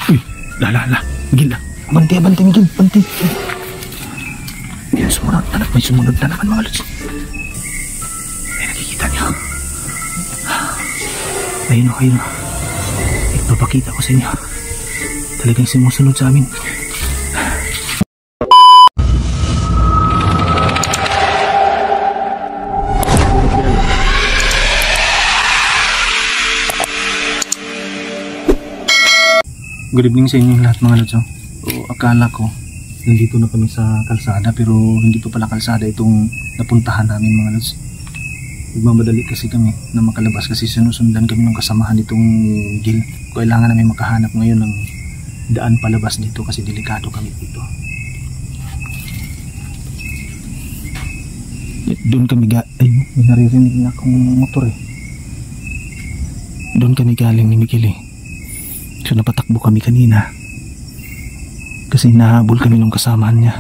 Uy, la. Miguel na. Banti, Miguel. Banti. May sumunod na naman mga lods. May nakikita niyo. Ayun o. Ipapakita ko sa inyo. Talagang sumusunod sa amin. Good evening sa inyong lahat mga lods. So, akala ko nandito na kami sa kalsada pero hindi pa pala kalsada itong napuntahan namin mga lods. Nagmamadali kasi kami na makalabas kasi sinusundan kami ng kasamahan nitong Gil. Kailangan namin makahanap ngayon ng daan palabas dito kasi delikado kami dito. Doon kami ay may naririnig na akong motor eh. Doon kami galing ni Miguel eh. So napatakbo kami kanina kasi nahabol kami ng kasamahan niya.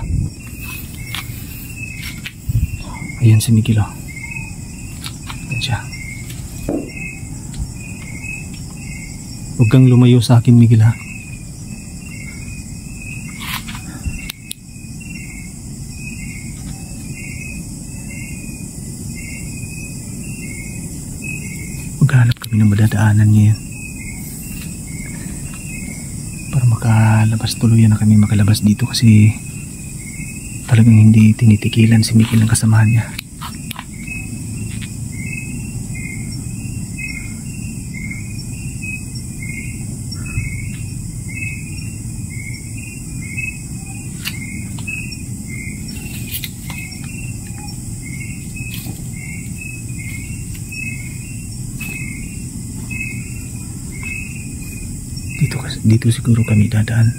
Ayan si Miguel oh. Ayan siya. Huwag kang lumayo sa akin Miguel ha. Maghanap kami ng madadaanan ngayon para makalabas, tuluyan na kami makalabas dito kasi talagang hindi tinitikilan si Miguel ng kasamahan niya. Dito siguro kami dadaan.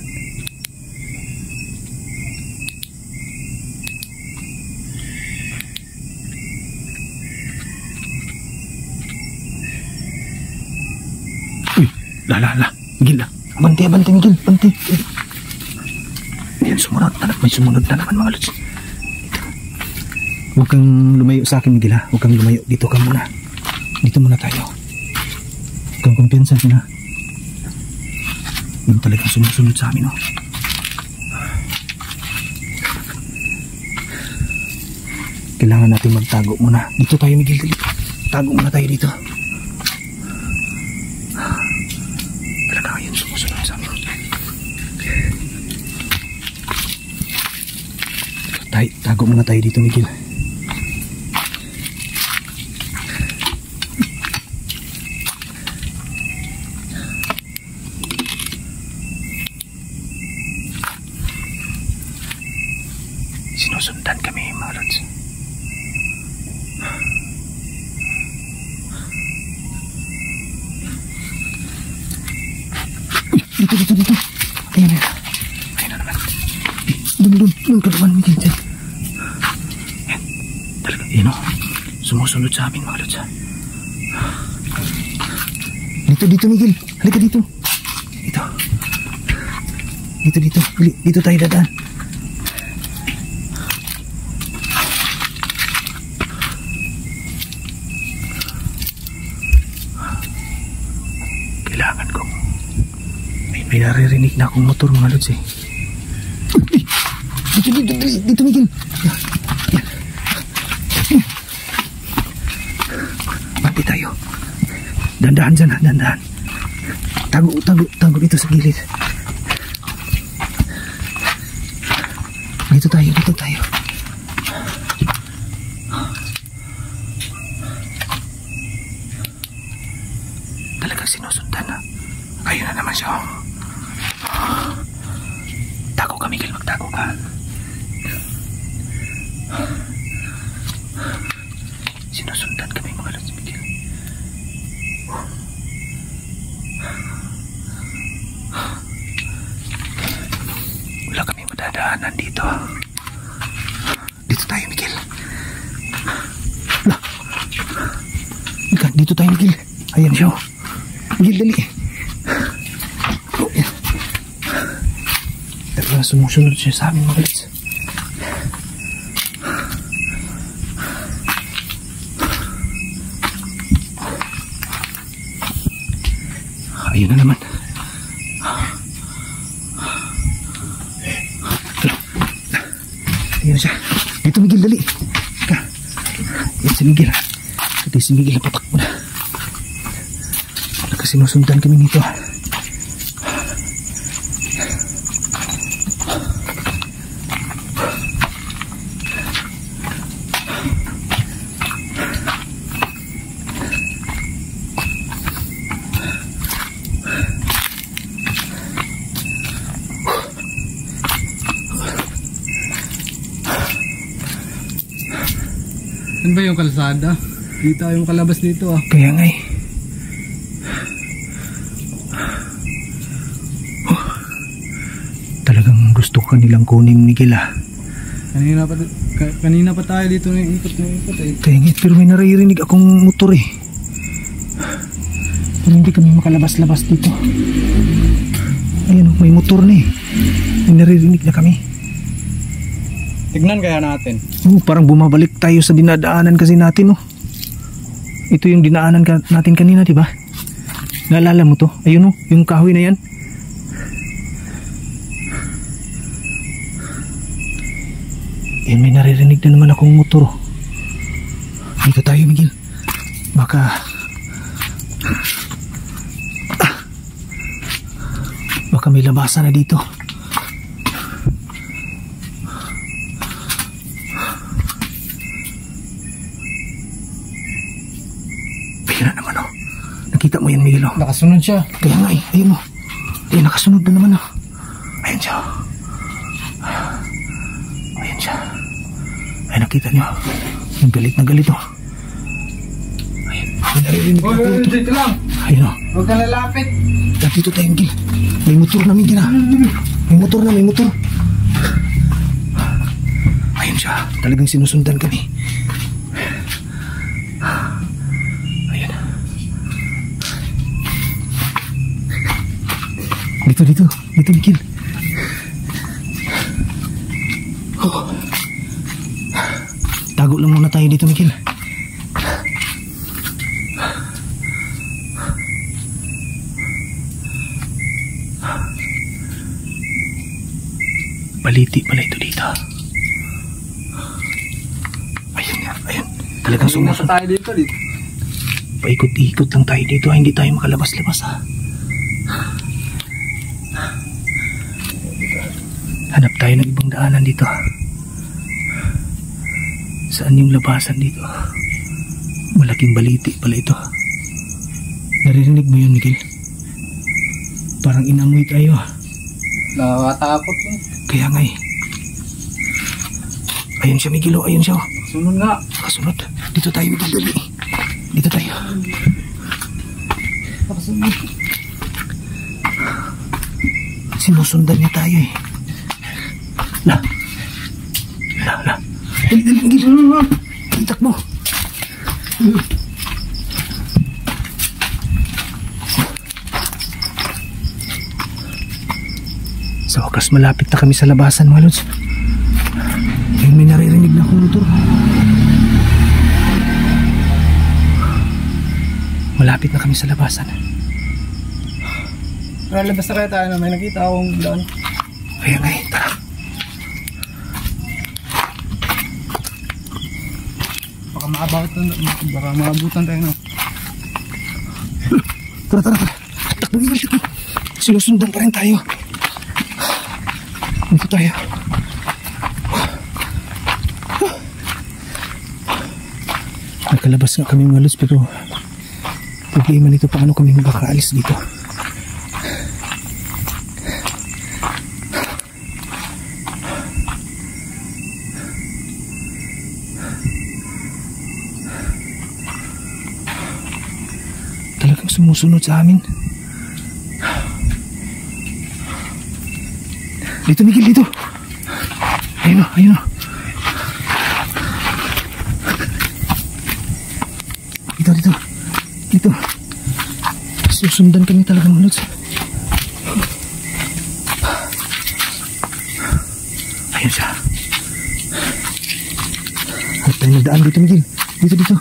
Uy, la. Miguel na. Banti, Miguel. Banti. Ayan, may sumunod na naman mga lods. Huwag kang lumayo sa akin Miguel ha. Huwag kang lumayo. Dito ka muna. Dito muna tayo. Huwag kang kumpiyansa na. Yung talagang sumusunod sa amin oh. Kailangan natin magtago muna. Dito tayo Miguel. Tago muna tayo dito. Talaga yun sumusunod sa amin. Tago muna tayo dito Miguel. Sinusundan kami mga lods. Dito. Ayan na naman. Doon ka naman Miguel dyan. Ayan. Talaga yun o. Sumusunod sa amin mga lods. Dito Miguel. Halika dito. Dito tayo dadaan. Kailangan kong may naririnig na akong motor mga lods eh. Dito Miguel. Banti tayo. Dandahan dyan ha, dandahan. Tago dito sa gilid. Dito tayo. Talagang sinusundan na. Ayun na naman siya. Tago ka Miguel, magtago ka. Sinusundan kami mga lods Miguel. Wala kami madadaanan dito. Dito tayo Miguel. Dito tayo Miguel. Ayan siya. Miguel, dali. Talagang sumusunod siya sa amin mga lods. Ayun na naman. Ayun siya. Dito Miguel, dali. Ka. Yan si Miguel. Kasi si Miguel patakbo na. Nakasinusundan kami nito. Saan ba yung kalsada? Dito yung kalabas dito ah. Kaya nga eh. Oh, talagang gusto ka nilang kunin Miguel ah. Kanina pa tayo dito ng ikot eh. Kaya nga, pero may naririnig akong motor eh. Pero hindi kami makalabas-labas dito. Ayun, may motor na eh. May naririnig na kami. Tignan kaya natin. Parang bumabalik tayo sa dinadaanan kasi natin Ito yung dinaanan natin kanina, di ba? Naalala mo to? Ayun yung kahoy na yan. May naririnig na naman akong motor. Dito tayo Miguel. Baka may labasan na dito. Nakita mo yan Miguel Nakasunod siya. Kaya nga ayun nakasunod na naman Ayun siya. Ayun siya. Ay nakita niyo. Yung galit na galit Ayun. Naririnig ko ito. Dito lang. Ayun Huwag ka lalapit. Dito tayo Miguel. May motor na Miguel May motor. Ayun siya. Talagang sinusundan kami. Dito Miguel. Tago lang muna tayo dito Miguel. Baliti pala ito dito. Ayun. Talagang sumusunod tayo dito. Paikot-ikot lang tayo dito. Hindi tayo makalabas-labas Hanap tayo ng ibang daanan dito. Saan yung labasan dito? Malaking baliti pala ito. Naririnig mo yun Miguel? Parang inamoy tayo Nakakatakot Kaya nga Ayun siya Miguel ayun siya Sunod nga. Kasunod. Dito tayo Miguel dali. Dito tayo. Nakasunod. Sinusundan niya tayo La. Dali, Miguel. Itak mo. Sa wakas malapit na kami sa labasan mga lods. May naririnig na akong motor. Malapit na kami sa labasan. Lalabas na kaya tayo may nakita akong daan. Kaya nga tara. Baka maabutan tayo Tara. Takbo Miguel. Sinusundan pa rin tayo. Dito tayo. Nakalabas nga kami mga lods pero problema nito paano kami makakaalis dito. Talagang sumusunod sa amin. Dito Miguel, dito. Ayun o. Dito. Susundan kami talaga mga lods. Ayun siya. At tayo nagdaan dito Miguel. Dito.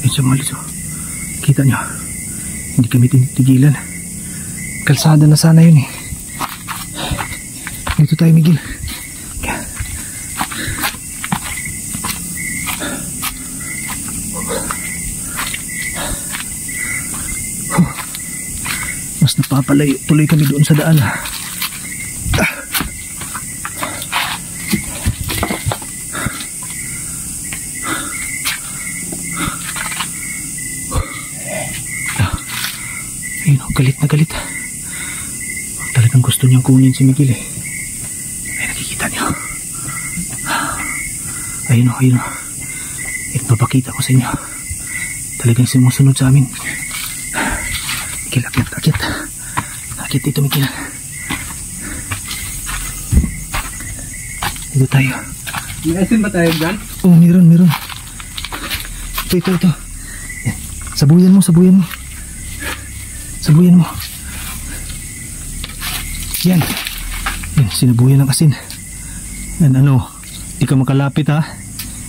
Ayun siya mga lods. Kita nyo. Hindi kami tinitigilan. Kalsada na sana yun Dito tayo Miguel. Mas napapalayo tuloy kami doon sa daan. Ayun, galit na galit. Talagang gusto niyang kunin si Miguel eh. Ay, nakikita niyo. Ayun o, ayun o. Ipapakita ko sa inyo. Talagang sumusunod sa amin. Miguel, akit, akit. Akit dito, Miguel. Dito tayo. May asin ba tayo dyan? Oh, meron, meron. Ito. Yan. Sabuyan mo. Sabuyan mo. Yan. Yan, sinabuyan ng asin. Yan, ano. Di ka makalapit ha.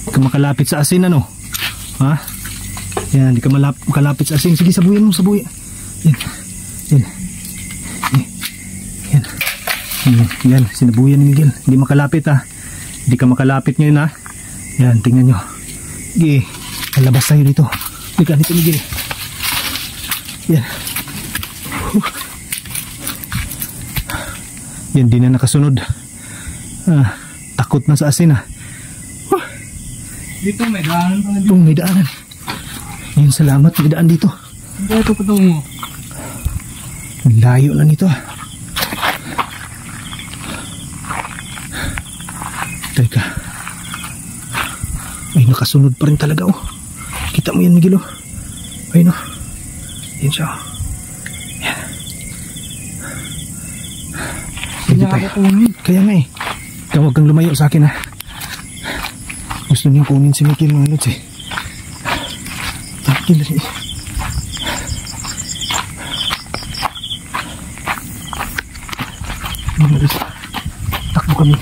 Di ka makalapit sa asin, ano. Ha? Yan, di ka makalapit sa asin. Sige, sabuyan mo. Yan. Yan, sinabuyan ni Miguel. Hindi makalapit ha. Hindi ka makalapit ngayon ha. Yan, tingnan nyo. Sige, lalabas tayo dito. Dika dito, Miguel. Yan. Yan, di na nakasunod. Takot na sa asin ha. Dito may daanan pala dito. May daanan. Yan, salamat, may daan dito. Hindi ito pa mo. Layo na nito. Teka. Ay, nakasunod pa rin talaga oh. Kita mo yan, Miguel oh. Ayun oh. Yan siya oh. Yan. Sige tayo. Kaya nga eh. Ikaw huwag kang lumayo sa akin ha. Gusto niyang kunin si Miguel mga lods eh. Miguel eh. Takbo kami.